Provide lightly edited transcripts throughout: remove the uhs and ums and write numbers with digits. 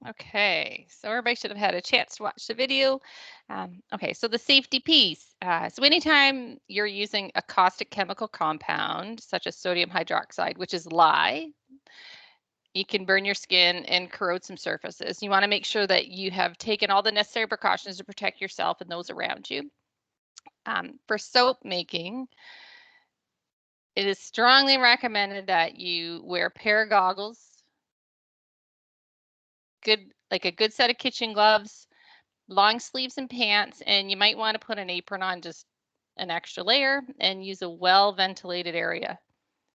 Okay, so everybody should have had a chance to watch the video. Okay, so the safety piece. So anytime you're using a caustic chemical compound, such as sodium hydroxide, which is lye, you can burn your skin and corrode some surfaces. You want to make sure that you have taken all the necessary precautions to protect yourself and those around you. For soap making, it is strongly recommended that you wear a pair of goggles, like a good set of kitchen gloves, long sleeves and pants, and you might want to put an apron on, just an extra layer, and use a well-ventilated area.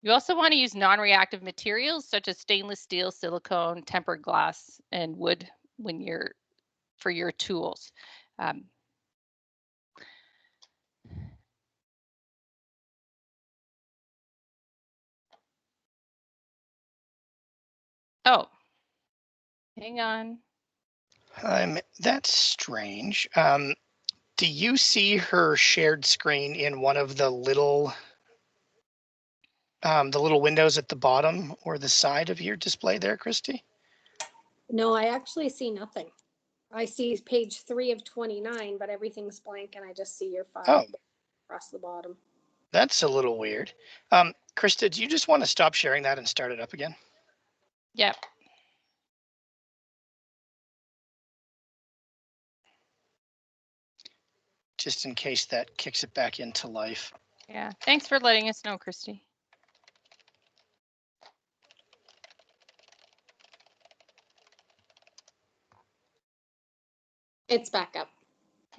You also want to use non-reactive materials such as stainless steel, silicone, tempered glass, and wood for your tools. Oh, hang on. That's strange. Do you see her shared screen in one of the little windows at the bottom or the side of your display there, Christy? No, I actually see nothing. I see page 3 of 29, but everything's blank and I just see your file across the bottom. That's a little weird. Krista, do you just want to stop sharing that and start it up again? Yep. Just in case that kicks it back into life. Yeah, thanks for letting us know, Christy. It's back up.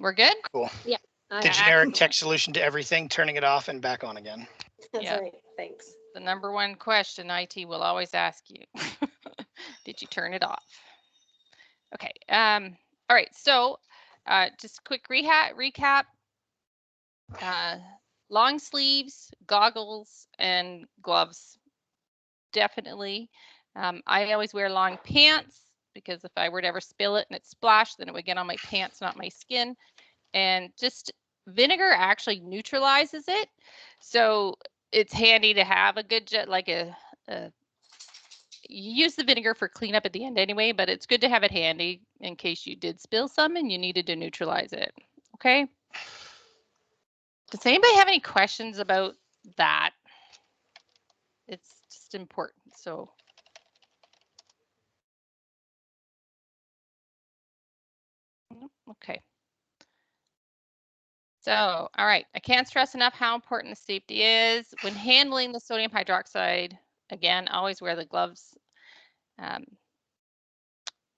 We're good? Cool. Yeah. The generic tech solution to everything, turning it off and back on again. That's right. Thanks. The number one question IT will always ask you. Did you turn it off? Okay. All right. So just a quick recap. Long sleeves, goggles, and gloves. Definitely. I always wear long pants because if I were to ever spill it and it splashed, then it would get on my pants, not my skin. And just vinegar actually neutralizes it. So it's handy to have a good you use the vinegar for cleanup at the end anyway, but it's good to have it handy in case you did spill some and you needed to neutralize it. Okay. Does anybody have any questions about that? It's just important. So okay. So, all right, I can't stress enough how important the safety is. When handling the sodium hydroxide, again, always wear the gloves.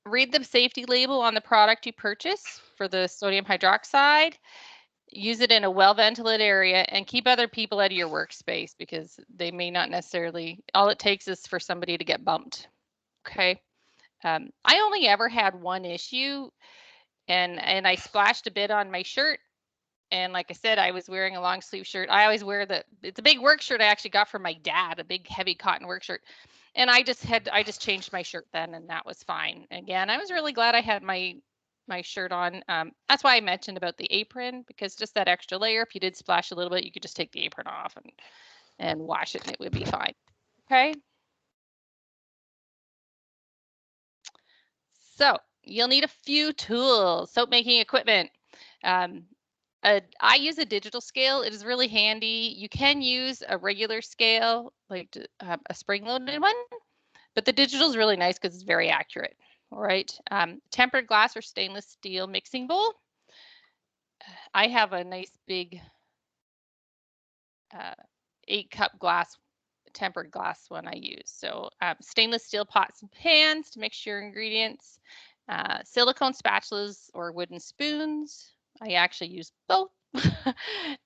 Read the safety label on the product you purchase for the sodium hydroxide. Use it in a well-ventilated area and keep other people out of your workspace because they may not necessarily, all it takes is for somebody to get bumped. Okay. I only ever had one issue and I splashed a bit on my shirt. And like I said, I was wearing a long sleeve shirt. I always wear it's a big work shirt I actually got from my dad, a big heavy cotton work shirt. And I just changed my shirt then and that was fine. Again, I was really glad I had my shirt on. That's why I mentioned about the apron, because just that extra layer, if you did splash a little bit, you could just take the apron off and wash it and it would be fine. Okay. So you'll need a few tools, soap making equipment. I use a digital scale. It is really handy. You can use a regular scale, like a spring-loaded one, but the digital is really nice because it's very accurate. All right. Tempered glass or stainless steel mixing bowl. I have a nice big 8-cup glass, tempered glass one I use. So stainless steel pots and pans to mix your ingredients. Silicone spatulas or wooden spoons. I actually use both.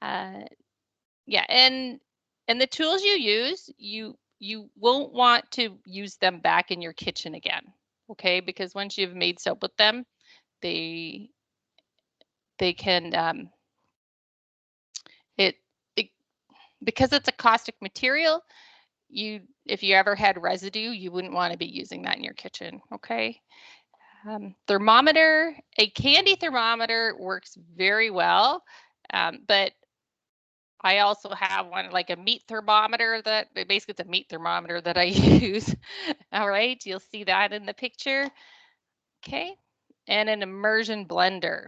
Yeah, and the tools you use, you won't want to use them back in your kitchen again, okay? Because once you've made soap with them, they can it because it's a caustic material. If you ever had residue, you wouldn't want to be using that in your kitchen, okay? Thermometer, a candy thermometer works very well, but I also have one like a meat thermometer that basically it's a meat thermometer that I use. All right, you'll see that in the picture. Okay, and an immersion blender.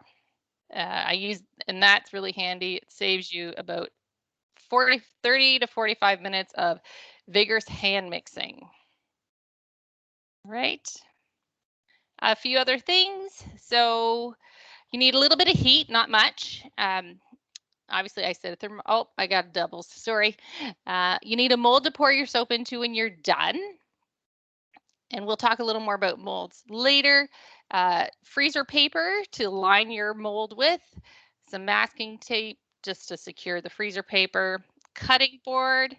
And that's really handy. It saves you about 30 to 45 minutes of vigorous hand mixing. Right. A few other things. So you need a little bit of heat, not much. Obviously, I said thermo. Oh, I got doubles. Sorry. You need a mold to pour your soap into when you're done. And we'll talk a little more about molds later. Freezer paper to line your mold with. Some masking tape just to secure the freezer paper. Cutting board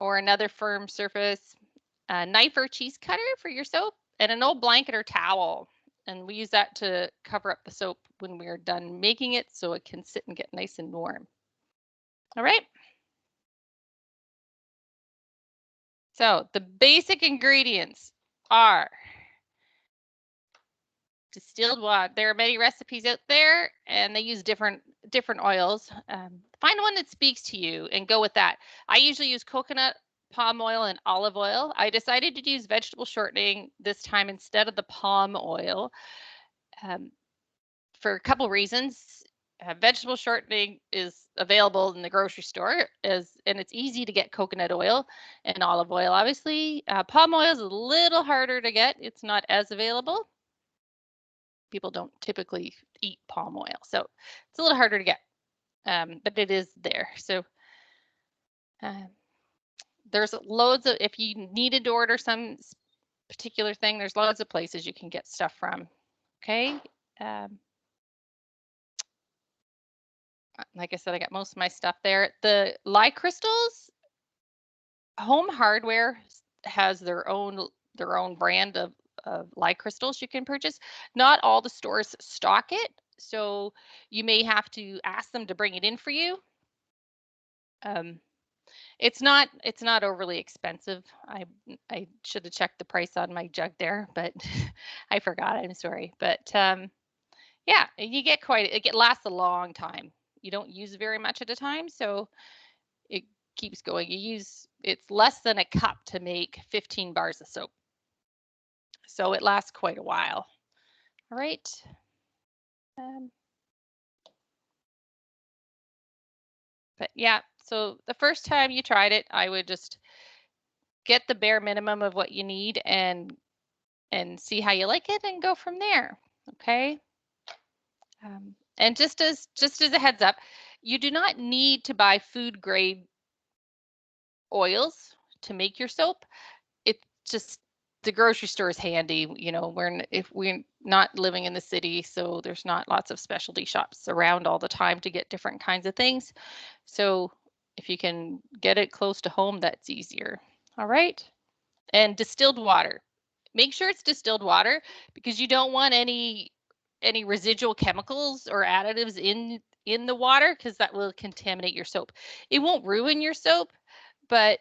or another firm surface. A knife or cheese cutter for your soap. And an old blanket or towel. And we use that to cover up the soap when we're done making it so it can sit and get nice and warm. All right. So the basic ingredients are distilled water. There are many recipes out there and they use different oils. Find one that speaks to you and go with that. I usually use coconut, palm oil, and olive oil. I decided to use vegetable shortening this time instead of the palm oil for a couple reasons. Vegetable shortening is available in the grocery store and it's easy to get coconut oil and olive oil, obviously. Palm oil is a little harder to get. It's not as available. People don't typically eat palm oil, so it's a little harder to get, but it is there. So there's loads of, if you needed to order some particular thing, there's loads of places you can get stuff from. Okay. Like I said, I got most of my stuff there. The lye crystals, Home Hardware has their own brand of lye crystals you can purchase. Not all the stores stock it, so you may have to ask them to bring it in for you. It's not overly expensive. I should have checked the price on my jug there, but I forgot. I'm sorry. But yeah, you get it lasts a long time. You don't use very much at a time, so it keeps going. It's less than a cup to make 15 bars of soap. So it lasts quite a while. All right. But yeah, so the first time you tried it, I would just get the bare minimum of what you need and see how you like it and go from there. Okay. And just as a heads up, you do not need to buy food grade oils to make your soap. It's just the grocery store is handy. You know, if we're not living in the city, so there's not lots of specialty shops around all the time to get different kinds of things. So if you can get it close to home, that's easier. All right. And distilled water. Make sure it's distilled water because you don't want any residual chemicals or additives in the water because that will contaminate your soap. It won't ruin your soap, but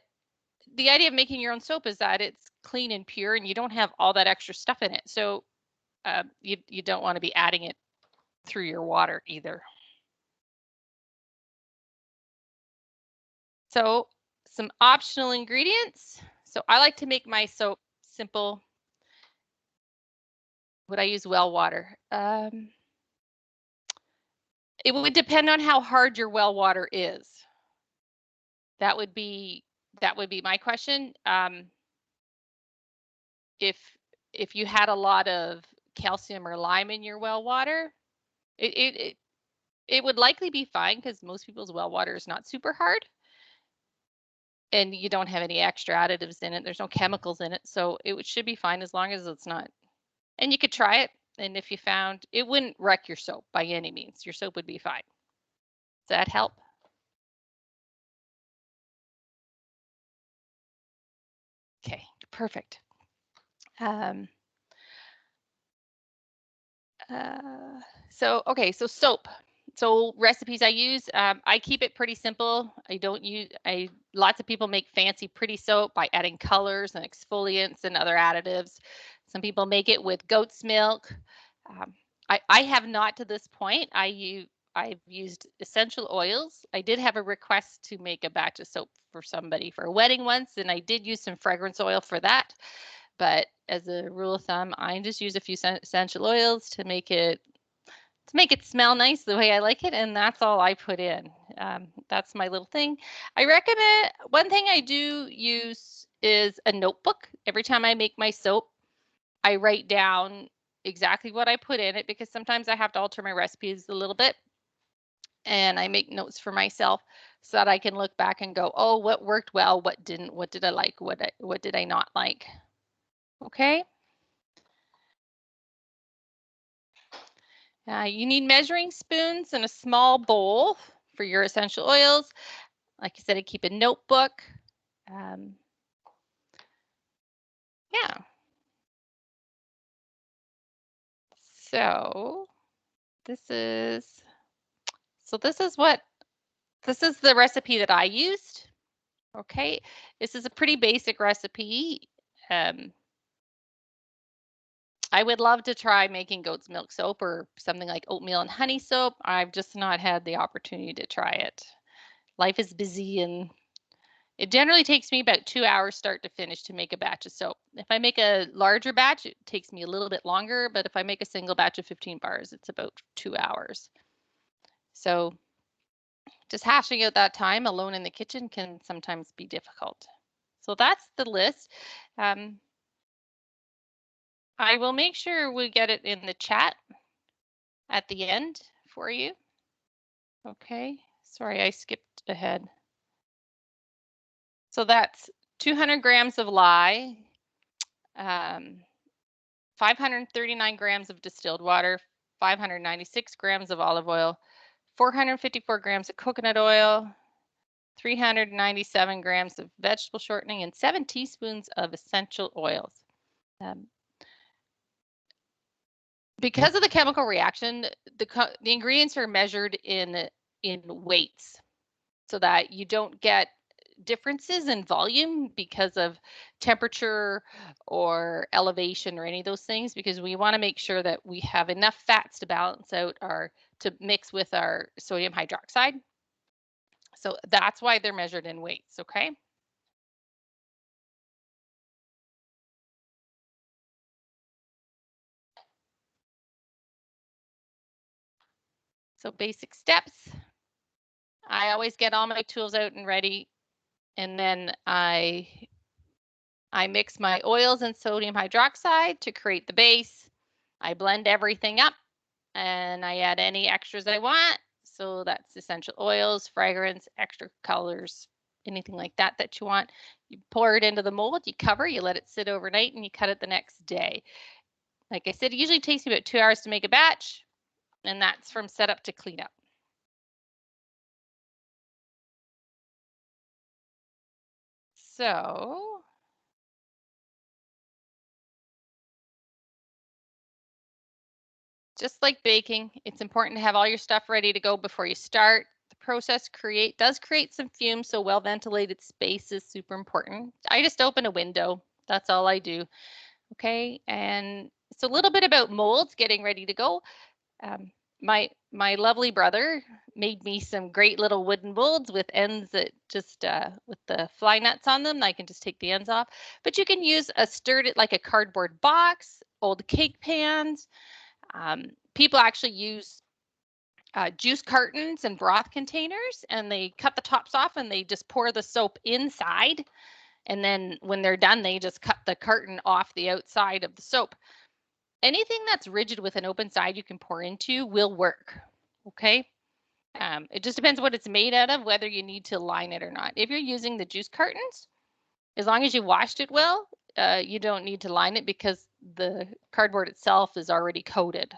the idea of making your own soap is that it's clean and pure and you don't have all that extra stuff in it. So you don't want to be adding it through your water either. So some optional ingredients. So I like to make my soap simple. Would I use well water? It would depend on how hard your well water is. That would be my question. If you had a lot of calcium or lime in your well water, it would likely be fine because most people's well water is not super hard. And you don't have any extra additives in it. There's no chemicals in it. So it should be fine as long as it's not. And you could try it. And if you found it wouldn't wreck your soap by any means, your soap would be fine. Does that help? Okay, perfect. So soap. So recipes I use, I keep it pretty simple. Lots of people make fancy pretty soap by adding colors and exfoliants and other additives. Some people make it with goat's milk. I have not to this point. I've used essential oils. I did have a request to make a batch of soap for somebody for a wedding once, and I did use some fragrance oil for that. But as a rule of thumb, I just use a few essential oils to make it smell nice the way I like it, and that's all I put in. That's my little thing. I recommend, one thing I do use is a notebook. Every time I make my soap, I write down exactly what I put in it, because sometimes I have to alter my recipes a little bit, and I make notes for myself so that I can look back and go, oh, what worked well, what didn't, what did I like, what did I not like. Okay. You need measuring spoons and a small bowl for your essential oils. Like I said, I keep a notebook. Yeah. So this is the recipe that I used. Okay. This is a pretty basic recipe. I would love to try making goat's milk soap or something like oatmeal and honey soap. I've just not had the opportunity to try it. Life is busy, and it generally takes me about 2 hours start to finish to make a batch of soap. If I make a larger batch, it takes me a little bit longer, but if I make a single batch of 15 bars, it's about 2 hours. So just hashing out that time alone in the kitchen can sometimes be difficult. So that's the list. I will make sure we get it in the chat at the end for you. Okay, sorry, I skipped ahead. So that's 200 grams of lye, 539 grams of distilled water, 596 grams of olive oil, 454 grams of coconut oil, 397 grams of vegetable shortening, and 7 teaspoons of essential oils. Because of the chemical reaction, the ingredients are measured in weights so that you don't get differences in volume because of temperature or elevation or any of those things, because we want to make sure that we have enough fats to balance out to mix with our sodium hydroxide. So that's why they're measured in weights, okay? So basic steps. I always get all my tools out and ready, and then I mix my oils and sodium hydroxide to create the base. I blend everything up and I add any extras I want. So that's essential oils, fragrance, extra colors, anything like that that you want. You pour it into the mold, you cover, you let it sit overnight, and you cut it the next day. Like I said, it usually takes me about 2 hours to make a batch, and that's from setup to cleanup. So just like baking, it's important to have all your stuff ready to go before you start. The process does create some fumes, so well-ventilated space is super important. I just open a window. That's all I do. Okay, and it's a little bit about molds getting ready to go. My lovely brother made me some great little wooden molds with ends that just with the fly nuts on them. I can just take the ends off, but you can use a sturdy, like a cardboard box, old cake pans. People actually use juice cartons and broth containers, and they cut the tops off and they just pour the soap inside. And then when they're done, they just cut the carton off the outside of the soap. Anything that's rigid with an open side you can pour into will work. Okay. It just depends what it's made out of, whether you need to line it or not. If you're using the juice cartons, as long as you washed it well, you don't need to line it because the cardboard itself is already coated.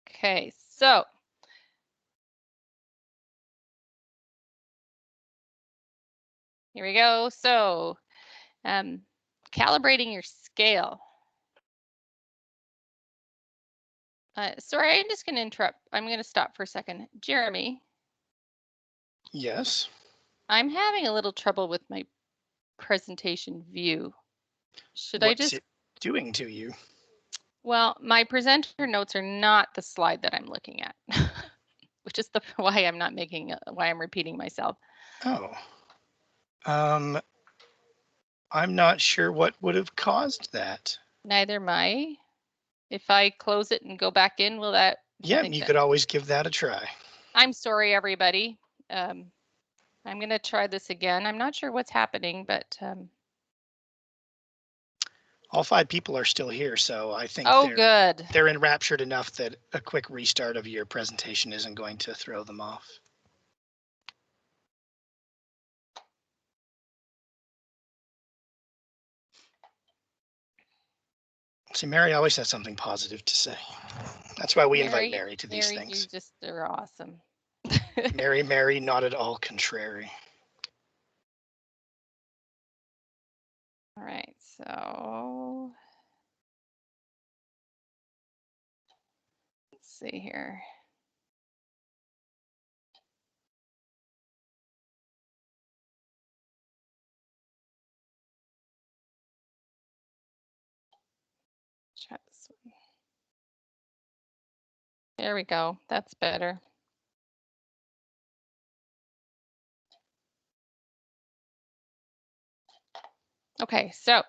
Okay, so here we go. So calibrating your scale. Sorry, I'm just going to interrupt. I'm going to stop for a second. Jeremy. Yes. I'm having a little trouble with my presentation view. What's it doing to you? Well, my presenter notes are not the slide that I'm looking at, which is why I'm repeating myself. Oh. I'm not sure what would have caused that. Neither am I. If I close it and go back in, will that? Yeah, you could always give that a try. I'm sorry, everybody. I'm going to try this again. I'm not sure what's happening, but all 5 people are still here, so I think good. They're enraptured enough that a quick restart of your presentation isn't going to throw them off. See, Mary always has something positive to say. That's why we invite Mary to these things. You just are awesome. Mary, not at all contrary. All right, so let's see here. Try this one. There we go. That's better. Okay, so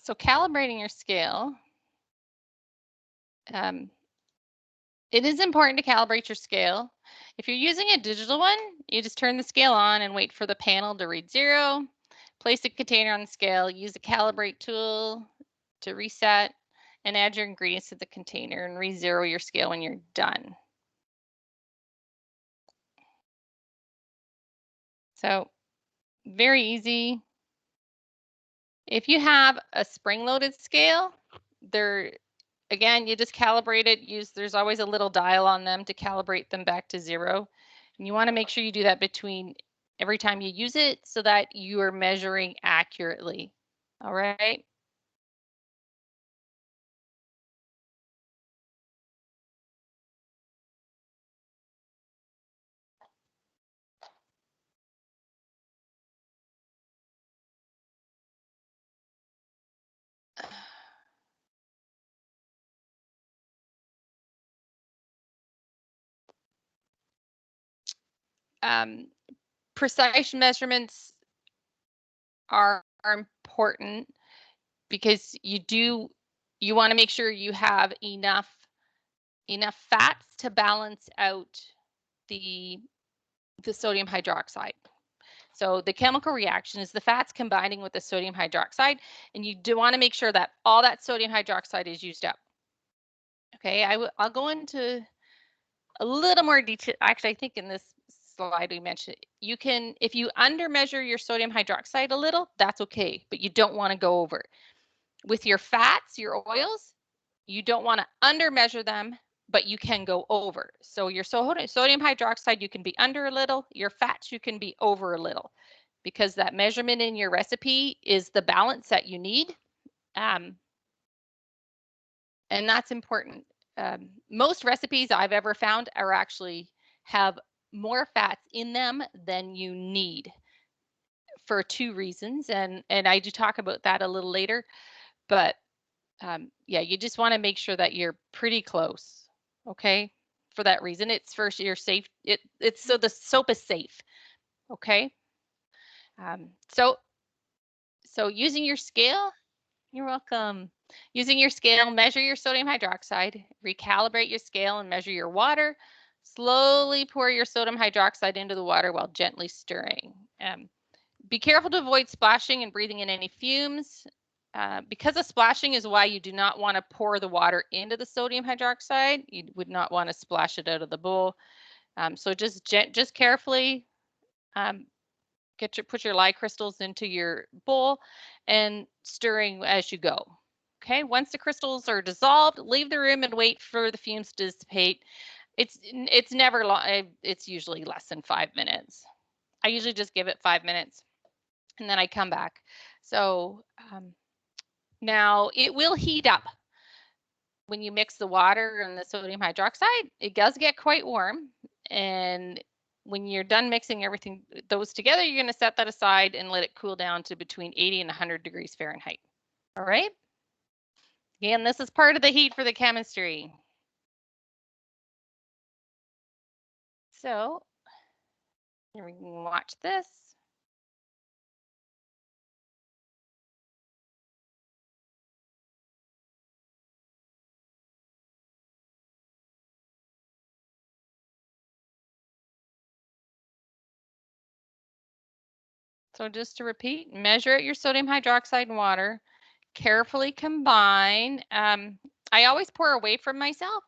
calibrating your scale. It is important to calibrate your scale. If you're using a digital one, you just turn the scale on and wait for the panel to read 0. Place the container on the scale, use the calibrate tool to reset, and add your ingredients to the container and re-zero your scale when you're done. So very easy. If you have a spring-loaded scale, again, you just calibrate it. There's always a little dial on them to calibrate them back to 0. And you want to make sure you do that between every time you use it so that you are measuring accurately. All right. Precise measurements are important because you want to make sure you have enough fats to balance out the sodium hydroxide. So the chemical reaction is the fats combining with the sodium hydroxide, and you do want to make sure that all that sodium hydroxide is used up. Okay, I'll go into a little more detail. Actually, I think in this slide we mentioned you can, if you under measure your sodium hydroxide a little, that's okay, but you don't want to go over. With your fats, your oils, you don't want to under measure them, but you can go over. So your sodium hydroxide, you can be under a little, your fats, you can be over a little, because that measurement in your recipe is the balance that you need. And that's important. Most recipes I've ever found are actually have more fats in them than you need for 2 reasons. And I do talk about that a little later, but yeah, you just want to make sure that you're pretty close. Okay. For that reason, it's first you're safe. It's so the soap is safe. Okay. So using your scale, you're welcome. Using your scale, measure your sodium hydroxide, recalibrate your scale and measure your water. Slowly pour your sodium hydroxide into the water while gently stirring. Be careful to avoid splashing and breathing in any fumes. Because of splashing is why you do not want to pour the water into the sodium hydroxide. You would not want to splash it out of the bowl. So just carefully put your lye crystals into your bowl and stirring as you go. Okay, once the crystals are dissolved, leave the room and wait for the fumes to dissipate. It's never long. It's usually less than 5 minutes. I usually just give it 5 minutes and then I come back. So now it will heat up when you mix the water and the sodium hydroxide. It does get quite warm, and when you're done mixing those together, you're going to set that aside and let it cool down to between 80 and 100 degrees Fahrenheit. All right. Again, this is part of the heat for the chemistry. So Here we can watch this. So just to repeat, measure out your sodium hydroxide and water, carefully combine. I always pour away from myself.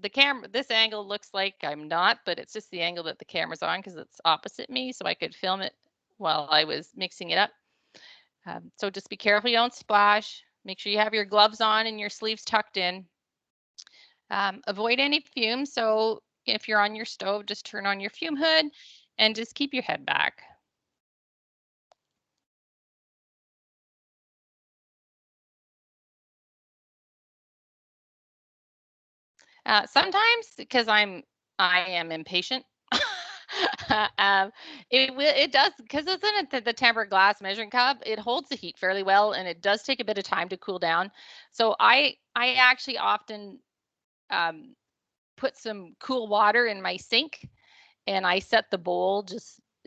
The camera, this angle looks like I'm not, but it's just the angle that the camera's on because it's opposite me, so I could film it while I was mixing it up. So just be careful you don't splash. Make sure you have your gloves on and your sleeves tucked in. Avoid any fumes. So if you're on your stove, just turn on your fume hood and just keep your head back. Sometimes because I am impatient. It does, because it's in the tempered glass measuring cup. It holds the heat fairly well, and it does take a bit of time to cool down. So I actually often put some cool water in my sink, and I set the bowl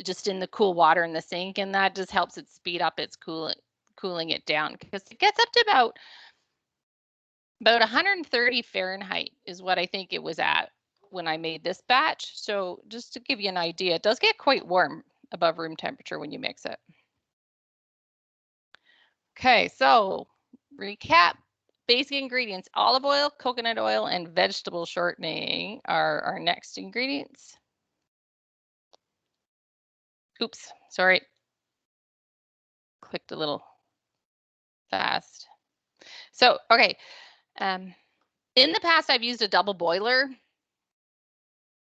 just in the cool water in the sink, and that just helps it speed up its cooling it down, because it gets up to about 130 Fahrenheit is what I think it was at when I made this batch. So just to give you an idea, it does get quite warm above room temperature when you mix it. Okay, so recap. Basic ingredients: olive oil, coconut oil, and vegetable shortening are our next ingredients. Oops, sorry. Clicked a little fast. So, okay. In the past, I've used a double boiler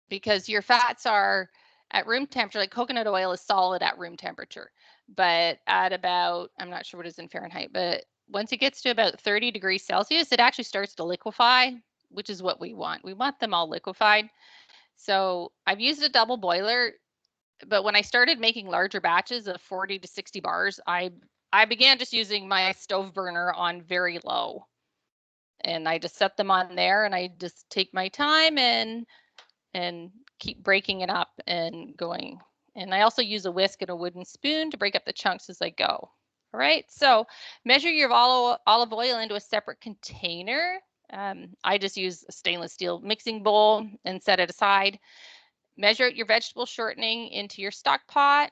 because your fats are at room temperature. Like coconut oil is solid at room temperature, but at about, I'm not sure what is in Fahrenheit, but once it gets to about 30 degrees Celsius, it actually starts to liquefy, which is what we want. We want them all liquefied. So I've used a double boiler, but when I started making larger batches of 40 to 60 bars, I began just using my stove burner on very low. And I just set them on there, and I just take my time and keep breaking it up and going. And I also use a whisk and a wooden spoon to break up the chunks as I go. All right, so measure your olive oil into a separate container. I just use a stainless steel mixing bowl and set it aside. Measure out your vegetable shortening into your stock pot.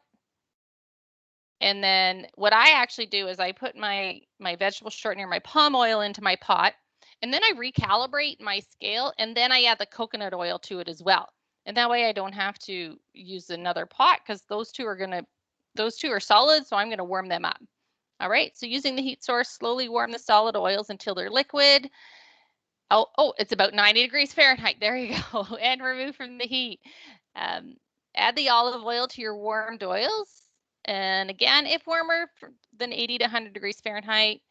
And then what I actually do is I put my vegetable shortening or my palm oil into my pot, and then I recalibrate my scale, and then I add the coconut oil to it as well. And that way I don't have to use another pot, because those two are solid, so I'm going to warm them up. All right, so using the heat source, slowly warm the solid oils until they're liquid. Oh, it's about 90 degrees Fahrenheit. There you go. And remove from the heat. Add the olive oil to your warmed oils. And again, if warmer than 80 to 100 degrees Fahrenheit,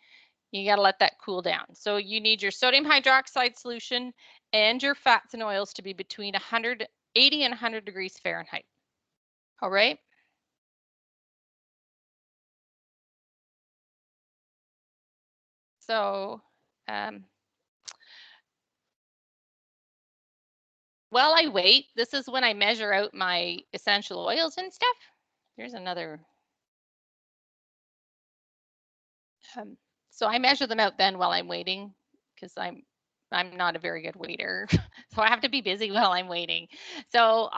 you got to let that cool down. So you need your sodium hydroxide solution and your fats and oils to be between 80 and 100 degrees Fahrenheit. All right. So while I wait, this is when I measure out my essential oils and stuff. Here's another. So I measure them out then while I'm waiting, because I'm not a very good waiter, so I have to be busy while I'm waiting. So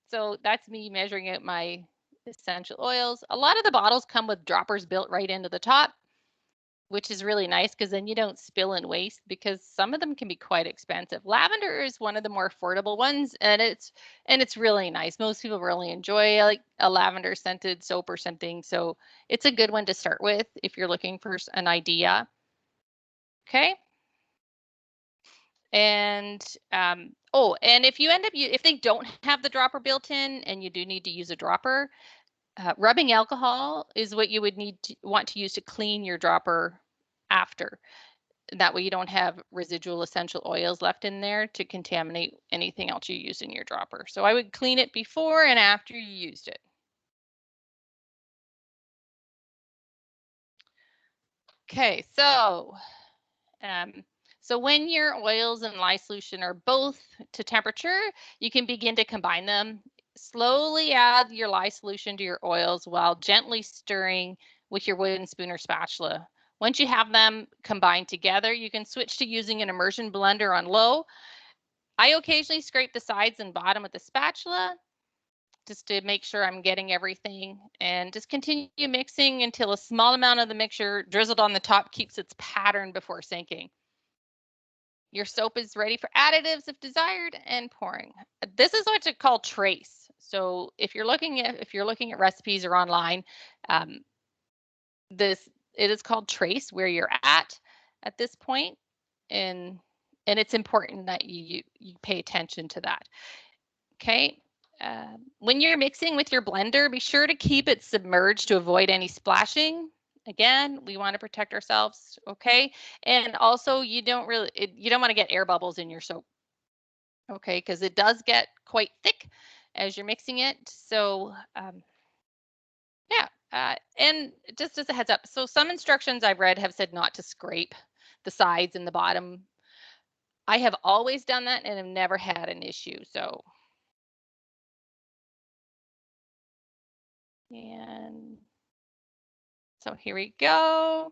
so that's me measuring out my essential oils. A lot of the bottles come with droppers built right into the top, which is really nice, because then you don't spill and waste, because some of them can be quite expensive. Lavender is one of the more affordable ones, and it's really nice. Most people really enjoy like a lavender scented soap or something. So it's a good one to start with if you're looking for an idea. Okay. And and if you end up, if they don't have the dropper built in and you do need to use a dropper, rubbing alcohol is what you would want to use to clean your dropper after. That way you don't have residual essential oils left in there to contaminate anything else you use in your dropper. So I would clean it before and after you used it. Okay, so when your oils and lye solution are both to temperature, you can begin to combine them slowly add your lye solution to your oils while gently stirring with your wooden spoon or spatula. Once you have them combined together, you can switch to using an immersion blender on low. I occasionally scrape the sides and bottom with the spatula just to make sure I'm getting everything, and just continue mixing until a small amount of the mixture drizzled on the top keeps its pattern before sinking. Your soap is ready for additives if desired and pouring. This is what you call trace. So if you're looking at recipes or online, it is called trace where you're at this point, and it's important that you pay attention to that. Okay. When you're mixing with your blender, be sure to keep it submerged to avoid any splashing. Again, we want to protect ourselves, okay? And also, you don't want to get air bubbles in your soap, okay? Because it does get quite thick as you're mixing it. So, yeah. And just as a heads up, so some instructions I've read have said not to scrape the sides and the bottom. I have always done that and have never had an issue. So. And so here we go.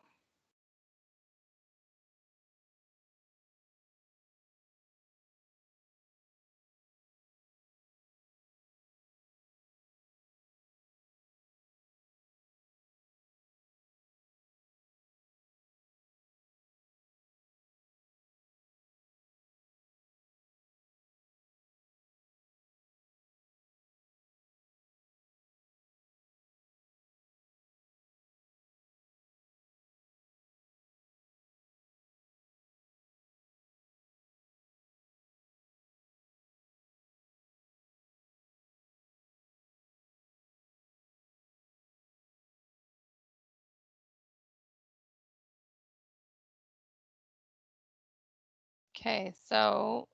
Okay, so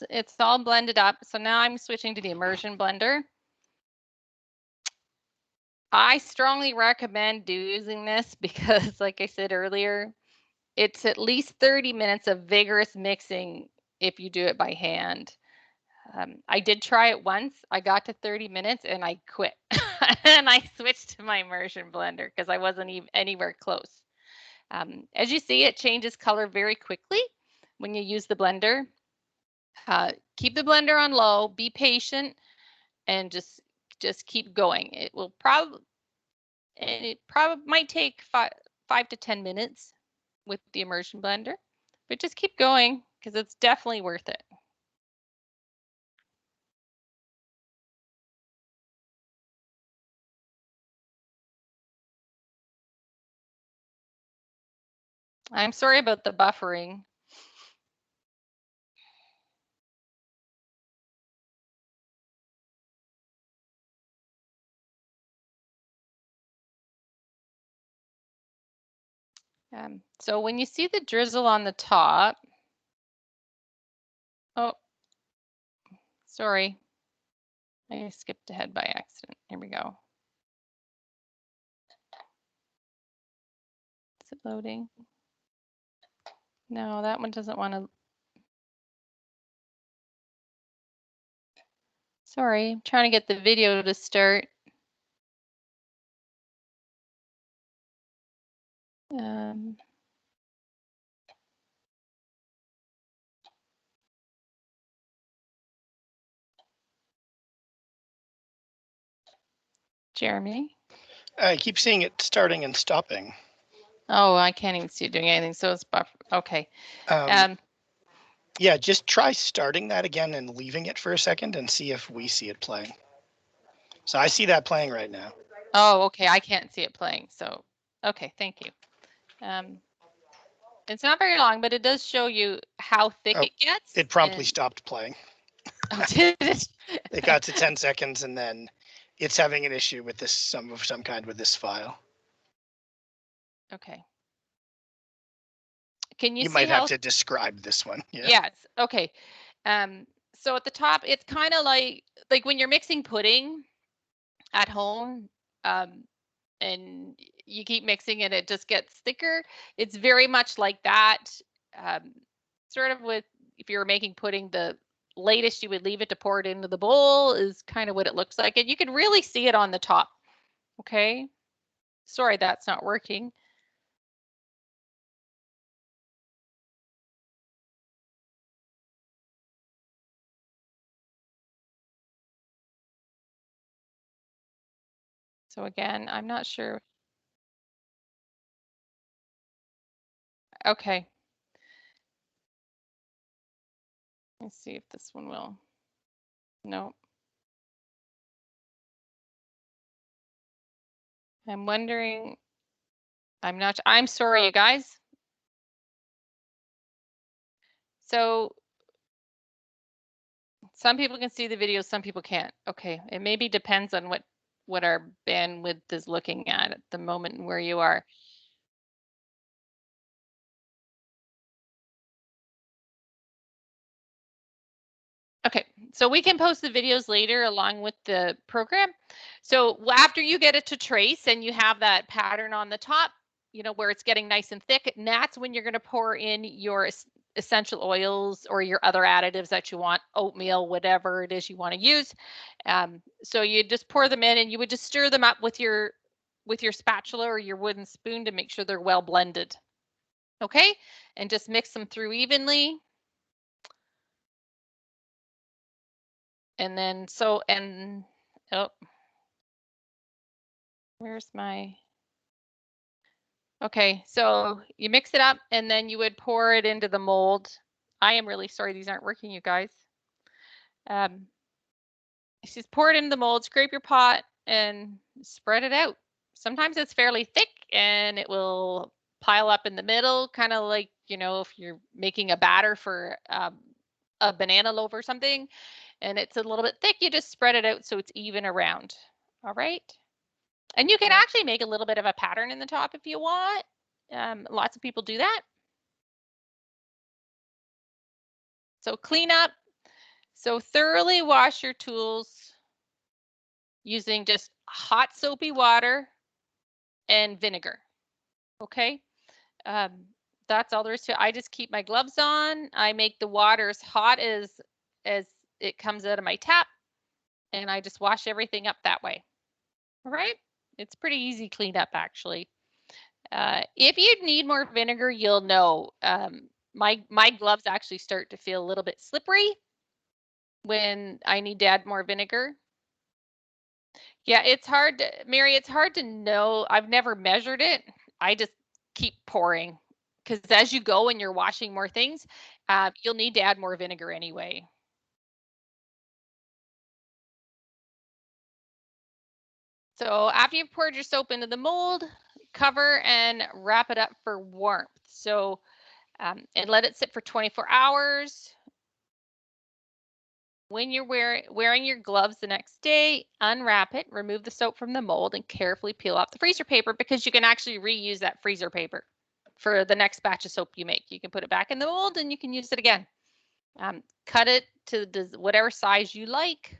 it's all blended up. So now I'm switching to the immersion blender. I strongly recommend using this because, like I said earlier, it's at least 30 minutes of vigorous mixing if you do it by hand. I did try it once. I got to 30 minutes and I quit. And I switched to my immersion blender because I wasn't even anywhere close. As you see, it changes color very quickly when you use the blender. Keep the blender on low, be patient, and just keep going. It probably might take 5 to 10 minutes with the immersion blender, but just keep going because it's definitely worth it. I'm sorry about the buffering. So when you see the drizzle on the top, oh, sorry, I skipped ahead by accident. Here we go. Is it loading? No, that one doesn't want to. Sorry, I'm trying to get the video to start. Jeremy? I keep seeing it starting and stopping. Oh, I can't even see it doing anything. So it's buff. Okay. Yeah, just try starting that again and leaving it for a second and see if we see it playing. So I see that playing right now. Oh, okay. I can't see it playing. So, okay. Thank you. It's not very long, but it does show you how thick it gets. It promptly stopped playing. Oh, did it? It got to 10 seconds and then it's having an issue with this, some kind with this file. Okay. Can you see might have to describe this one. Yeah. Yes. Okay. So at the top, it's kind of like when you're mixing pudding at home, and you keep mixing and it just gets thicker. It's very much like that. Sort of with if you were making pudding, the latest you would leave it to pour it into the bowl is kind of what it looks like. And you can really see it on the top. Okay. Sorry, that's not working. So again, I'm not sure. Okay. Let's see if this one will. No. I'm wondering. I'm sorry, you guys. So some people can see the video, some people can't. Okay. It maybe depends on what our bandwidth is looking at the moment and where you are. Okay, so we can post the videos later along with the program. So after you get it to trace and you have that pattern on the top, you know, where it's getting nice and thick, and that's when you're going to pour in your essential oils or your other additives that you want, oatmeal, whatever it is you want to use. So you just pour them in and you would just stir them up with your spatula or your wooden spoon to make sure they're well blended. Okay, and just mix them through evenly. And then oh, where's my, okay, so you mix it up and then you would pour it into the mold. I am really sorry these aren't working, you guys. Just pour it into the mold, scrape your pot and spread it out. Sometimes it's fairly thick and it will pile up in the middle, kind of like, you know, if you're making a batter for a banana loaf or something, and it's a little bit thick, you just spread it out so it's even around. All right. And you can actually make a little bit of a pattern in the top if you want. Lots of people do that. So clean up. So thoroughly wash your tools using just hot soapy water and vinegar. Okay. That's all there is to it. I just keep my gloves on. I make the water as hot as it comes out of my tap, and I just wash everything up that way. All right. It's pretty easy cleanup actually. If you need more vinegar, you'll know. My gloves actually start to feel a little bit slippery when I need to add more vinegar. Yeah, it's hard to, Mary, it's hard to know. I've never measured it. I just keep pouring because as you go and you're washing more things, you'll need to add more vinegar anyway. So after you've poured your soap into the mold, cover and wrap it up for warmth. So and let it sit for 24 hours. When you're wearing your gloves the next day, unwrap it, remove the soap from the mold, and carefully peel off the freezer paper because you can actually reuse that freezer paper for the next batch of soap you make. You can put it back in the mold and you can use it again. Cut it to whatever size you like.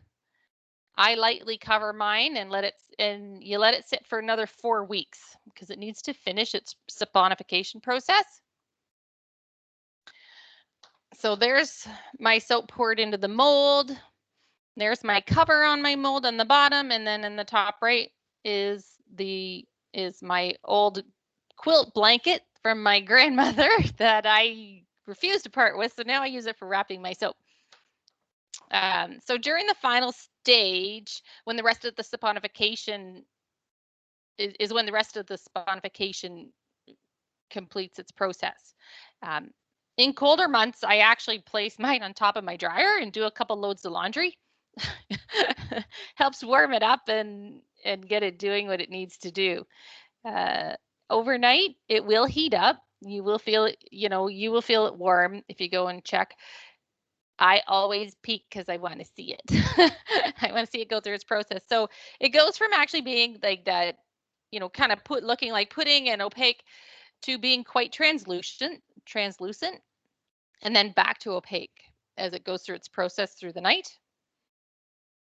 I lightly cover mine and you let it sit for another 4 weeks because it needs to finish its saponification process. So there's my soap poured into the mold. There's my cover on my mold on the bottom, and then in the top right is my old quilt blanket from my grandmother that I refused to part with, so now I use it for wrapping my soap. So during the final stage, when the rest of the saponification is when the rest of the saponification completes its process. In colder months, I actually place mine on top of my dryer and do a couple loads of laundry. Helps warm it up and get it doing what it needs to do. Overnight, it will heat up. You will feel it, you will feel it warm if you go and check. I always peek because I want to see it. I want to see it go through its process. So it goes from actually being like that, kind of looking like pudding and opaque to being quite translucent, and then back to opaque as it goes through its process through the night.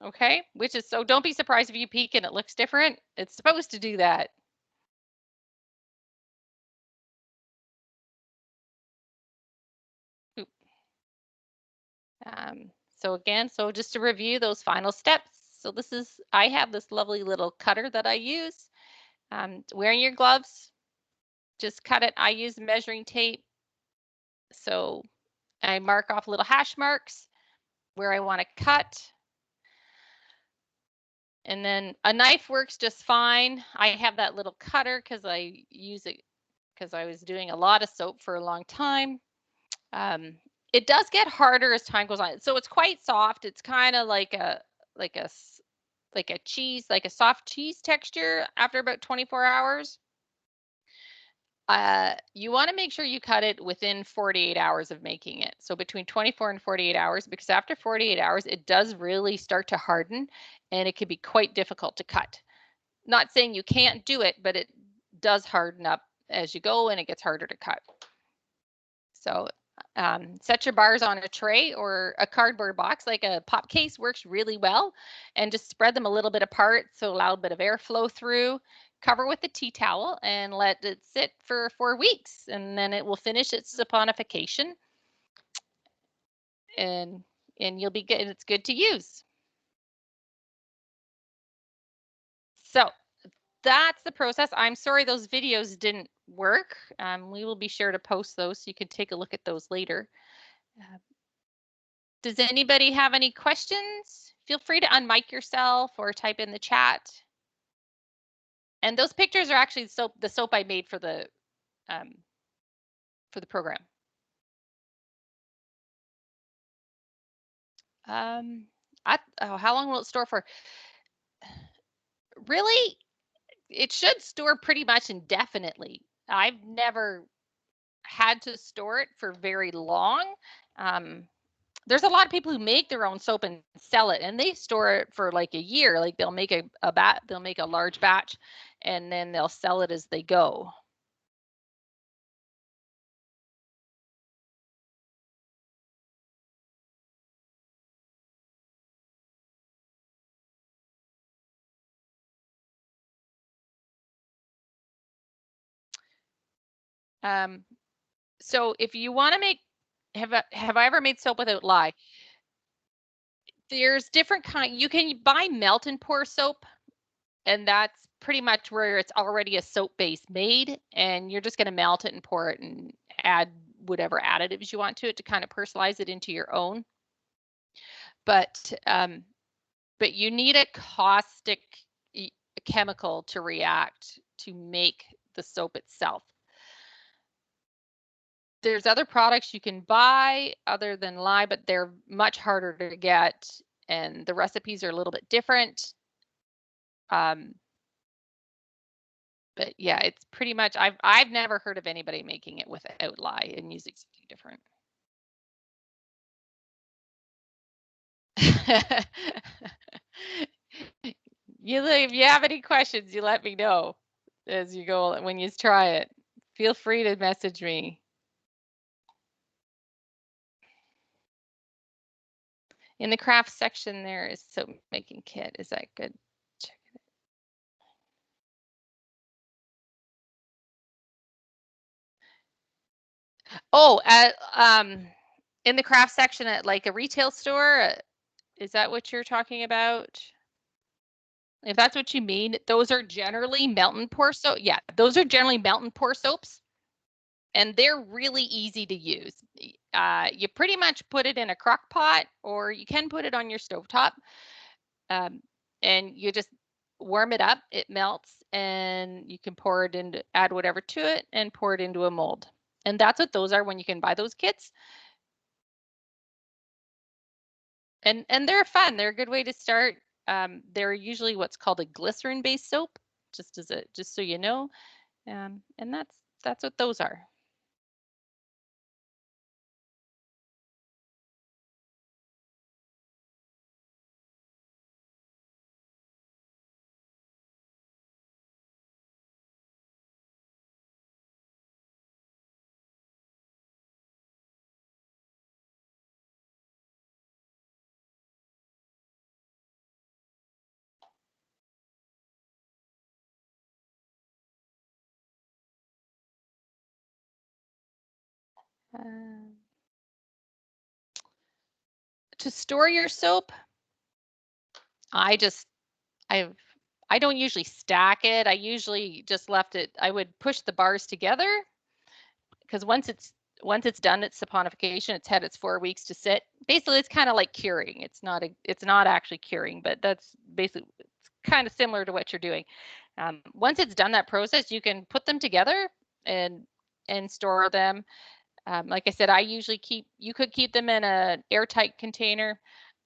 Okay, so don't be surprised if you peek and it looks different. It's supposed to do that. So again, so just to review those final steps. So I have this lovely little cutter that I use. Wearing your gloves, just cut it. I use measuring tape. So I mark off little hash marks where I want to cut. And then a knife works just fine. I have that little cutter because I use it because I was doing a lot of soap for a long time. It does get harder as time goes on. So it's quite soft. It's kind of like a cheese, like a soft cheese texture after about 24 hours. You want to make sure you cut it within 48 hours of making it. So between 24 and 48 hours, because after 48 hours, it does really start to harden and it can be quite difficult to cut. Not saying you can't do it, but it does harden up as you go and it gets harder to cut. So set your bars on a tray or a cardboard box, like a pop case works really well, and just spread them a little bit apart so allow a bit of airflow through. Cover with a tea towel and let it sit for 4 weeks, and then it will finish its saponification, and you'll be good. It's good to use. So that's the process. I'm sorry those videos didn't work. We will be sure to post those so you can take a look at those later. Does anybody have any questions? Feel free to unmic yourself or type in the chat. And those pictures are actually the soap I made for the program. How long will it store for? Really, it should store pretty much indefinitely. I've never had to store it for very long. There's a lot of people who make their own soap and sell it, and they store it for like a year. Like they'll make they'll make a large batch, and then they'll sell it as they go. So if you want to make, have I ever made soap without lye? There's different kind. You can buy melt and pour soap, and that's pretty much where it's already a soap base made, and you're just going to melt it and pour it and add whatever additives you want to it to kind of personalize it into your own. But you need a caustic chemical to react to make the soap itself. There's other products you can buy other than lye, but they're much harder to get, and the recipes are a little bit different. But yeah, it's pretty much, I've never heard of anybody making it without lye and using something different. If you have any questions, you let me know as you go when you try it. Feel free to message me. In the craft section, there is soap making kit. Is that good? Check it out. Oh, in the craft section at like a retail store, is that what you're talking about? If that's what you mean, those are generally melt and pour soap. Yeah, those are generally melt and pour soaps, and they're really easy to use. You pretty much put it in a crock pot, or you can put it on your stovetop, and you just warm it up. It melts, and you can pour it into, add whatever to it, and pour it into a mold. And that's what those are when you can buy those kits. And they're fun. They're a good way to start. They're usually what's called a glycerin-based soap, just so you know. And that's what those are. to store your soap, I don't usually stack it. I usually just left it. I would push the bars together because once it's done its saponification, it's had its 4 weeks to sit. Basically, it's kind of like curing. It's not actually curing, but that's basically it's kind of similar to what you're doing. Once it's done that process, you can put them together and store them. Like I said, you could keep them in an airtight container.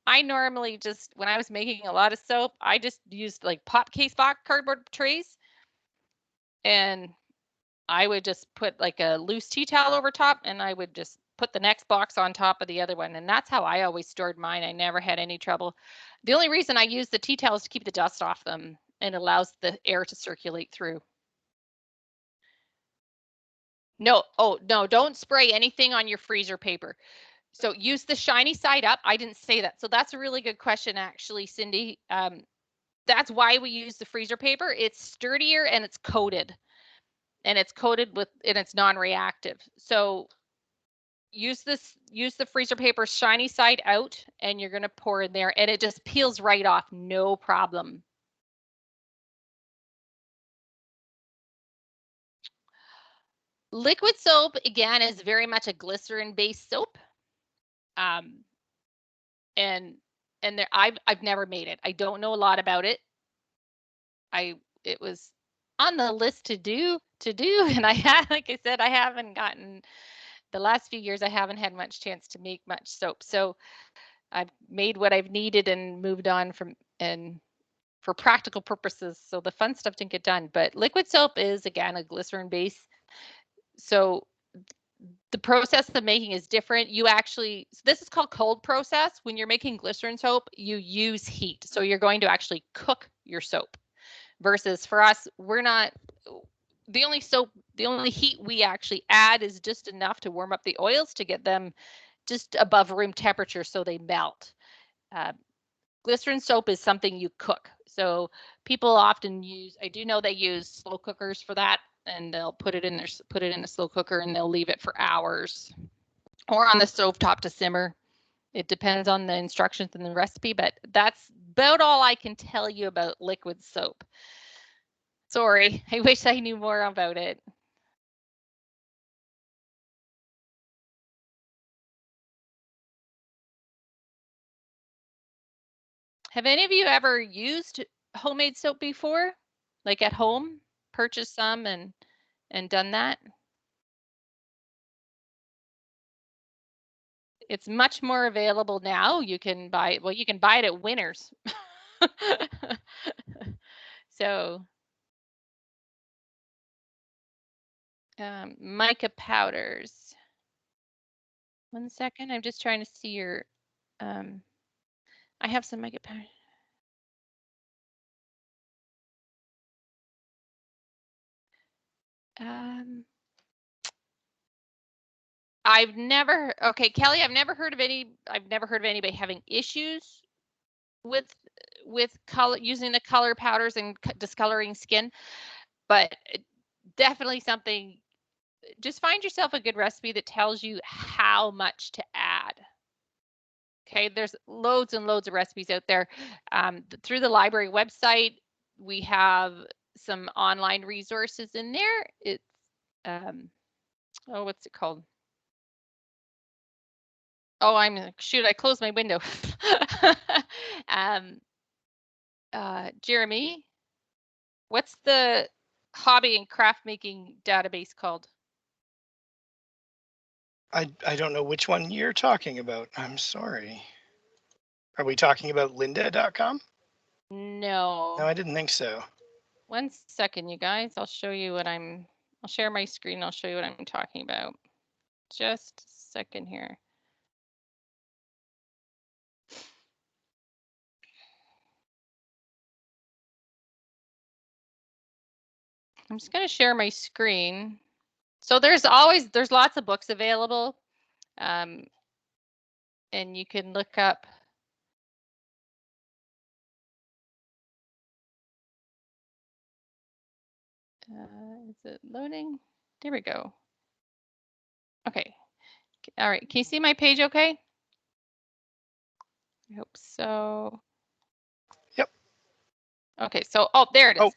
I normally just, when I was making a lot of soap, I just used like pop case box cardboard trays, and I would just put like a loose tea towel over top, and I would just put the next box on top of the other one. And that's how I always stored mine. I never had any trouble. The only reason I use the tea towel is to keep the dust off them and allows the air to circulate through. No, don't spray anything on your freezer paper. So use the shiny side up. I didn't say that. So that's a really good question, actually, Cindy. That's why we use the freezer paper. It's sturdier and it's coated. And it's non-reactive. So use the freezer paper shiny side out, and you're going to pour in there, and it just peels right off, no problem. Liquid soap, again, is very much a glycerin-based soap. And there, I've never made it. I don't know a lot about it. It was on the list to do, and like I said, I haven't gotten, the last few years I haven't had much chance to make much soap. So I've made what I've needed and moved on for practical purposes. So the fun stuff didn't get done, but liquid soap is, again, a glycerin base. So the process of making is different. This is called cold process. When you're making glycerin soap, you use heat. So you're going to actually cook your soap, versus for us, the only heat we actually add is just enough to warm up the oils to get them just above room temperature so they melt. Glycerin soap is something you cook. So people often I do know they use slow cookers for that, and they'll put it in a slow cooker and they'll leave it for hours, or on the stovetop to simmer. It depends on the instructions in the recipe, but that's about all I can tell you about liquid soap. Sorry, I wish I knew more about it. Have any of you ever used homemade soap before? Like at home, purchased some and done that? It's much more available now. You can buy it at Winners. So mica powders. 1 second, I'm just trying to see your, I have some mica powder. Kelly, I've never heard of anybody having issues with color, using the color powders and discoloring skin, but definitely something. Just find yourself a good recipe that tells you how much to add. Okay, there's loads and loads of recipes out there. Through the library website, we have some online resources in there. It's what's it called? Oh, I closed my window. Jeremy, what's the hobby and craft making database called? I don't know which one you're talking about. I'm sorry. Are we talking about lynda.com? No. No, I didn't think so. 1 second, you guys. I'll show you I'll share my screen. I'll show you what I'm talking about. Just a second here. I'm just going to share my screen. So there's lots of books available. And you can look up. Is it loading? There we go. Okay. All right. Can you see my page okay? I hope so. Yep. Okay, so, oh, there it is. Oh,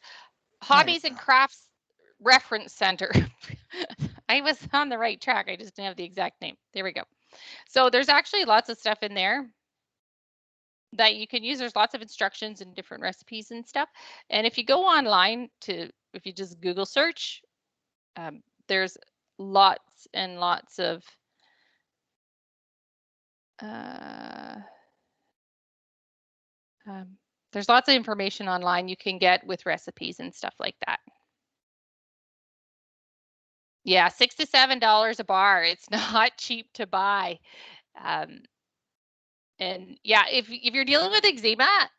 Hobbies and Crafts Reference Center. I was on the right track. I just didn't have the exact name. There we go. So there's actually lots of stuff in there that you can use. There's lots of instructions and different recipes and stuff. And if you go online if you just Google search, there's lots and lots of there's lots of information online you can get with recipes and stuff like that. Yeah, $6 to $7 a bar. It's not cheap to buy. And yeah, if you're dealing with eczema,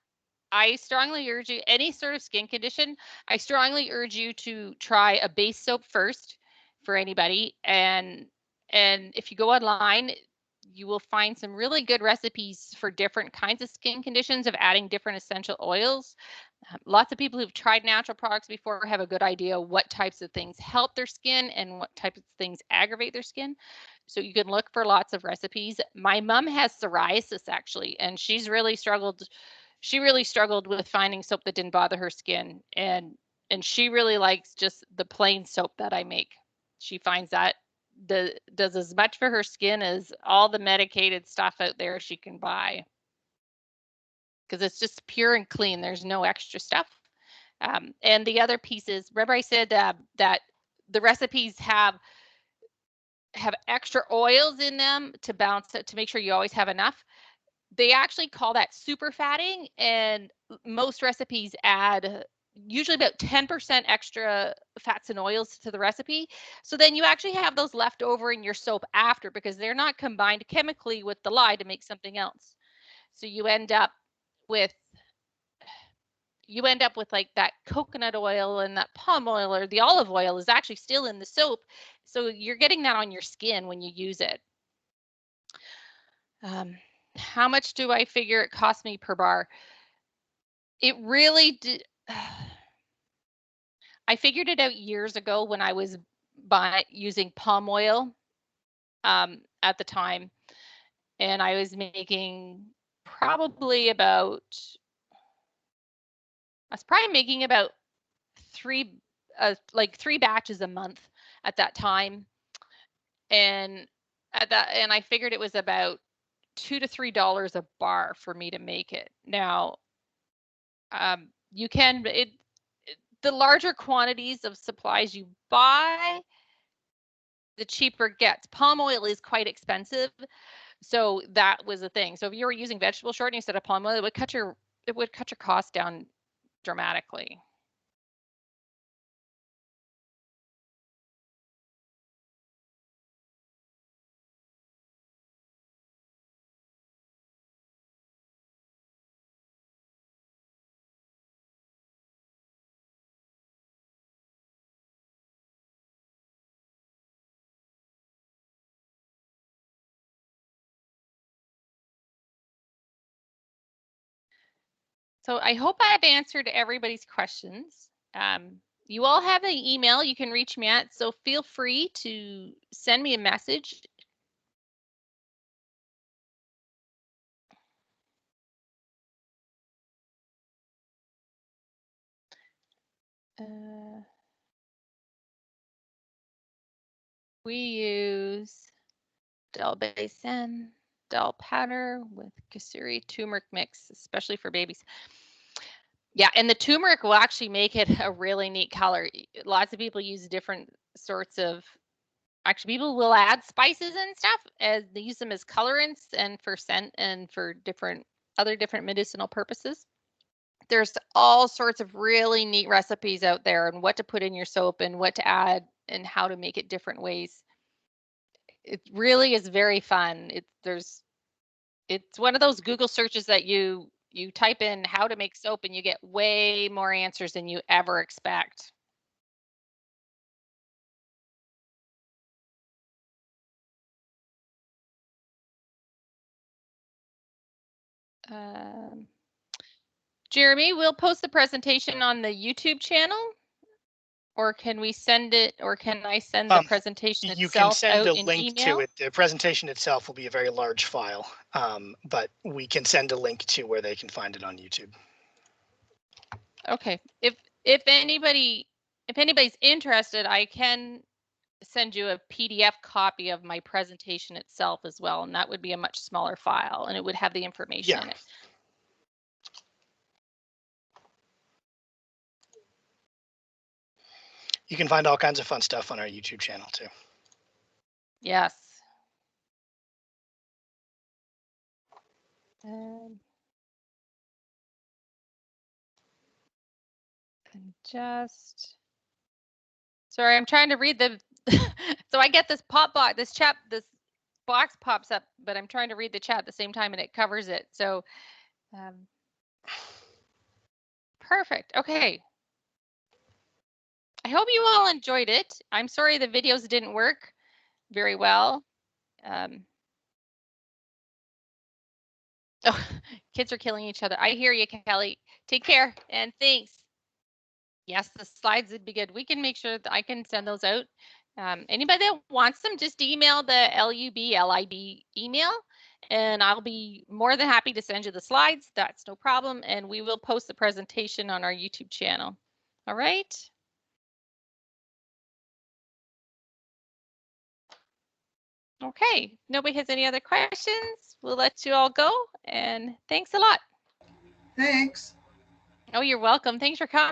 I strongly urge you, any sort of skin condition, I strongly urge you to try a base soap first for anybody. And if you go online, you will find some really good recipes for different kinds of skin conditions of adding different essential oils. Lots of people who've tried natural products before have a good idea what types of things help their skin and what types of things aggravate their skin. So you can look for lots of recipes. My mom has psoriasis actually, and she's really struggled. She really struggled with finding soap that didn't bother her skin, and she really likes just the plain soap that I make. She finds that does as much for her skin as all the medicated stuff out there she can buy, because it's just pure and clean. There's no extra stuff. And the other pieces, remember I said that the recipes have extra oils in them to balance it, to make sure you always have enough. They actually call that super fatting, and most recipes add usually about 10% extra fats and oils to the recipe. So then you actually have those left over in your soap after, because they're not combined chemically with the lye to make something else. So you end up with like that coconut oil, and that palm oil or the olive oil is actually still in the soap. So you're getting that on your skin when you use it. How much do I figure it cost me per bar? It really did. I figured it out years ago when I was using palm oil at the time, and I was making probably about, I was probably making about three batches a month at that time, and I figured it was about $2 to $3 a bar for me to make it. Now, you can the larger quantities of supplies you buy, the cheaper it gets. Palm oil is quite expensive, so that was the thing. So if you were using vegetable shortening instead of palm oil, it would cut your cost down dramatically. So I hope I've answered everybody's questions. You all have an email you can reach me at, so feel free to send me a message. We use Del Basin, Del Powder with Kasuri turmeric mix, especially for babies. Yeah, and the turmeric will actually make it a really neat color. Lots of people use different sorts of, actually people will add spices and stuff as they use them as colorants and for scent and for different medicinal purposes. There's all sorts of really neat recipes out there on what to put in your soap and what to add and how to make it different ways. It really is very fun. It's one of those Google searches that you type in how to make soap and you get way more answers than you ever expect. Jeremy, we'll post the presentation on the YouTube channel. Or can we send it, or can I send the presentation you can itself send out a in link email? to it. The presentation itself will be a very large file, but we can send a link to where they can find it on YouTube. Okay. If anybody's interested, I can send you a PDF copy of my presentation itself as well, and that would be a much smaller file, and it would have the information in it. You can find all kinds of fun stuff on our YouTube channel too. Yes. And just, sorry, I'm trying to read the, so I get this box, this box pops up, but I'm trying to read the chat at the same time and it covers it. So, perfect. Okay. I hope you all enjoyed it. I'm sorry the videos didn't work very well. Oh, kids are killing each other. I hear you, Kelly. Take care and thanks. Yes, the slides would be good. We can make sure that I can send those out. Anybody that wants them, just email the LUB email and I'll be more than happy to send you the slides. That's no problem. And we will post the presentation on our YouTube channel. All right. Okay, nobody has any other questions. We'll let you all go and thanks a lot. Thanks. Oh, you're welcome. Thanks for coming.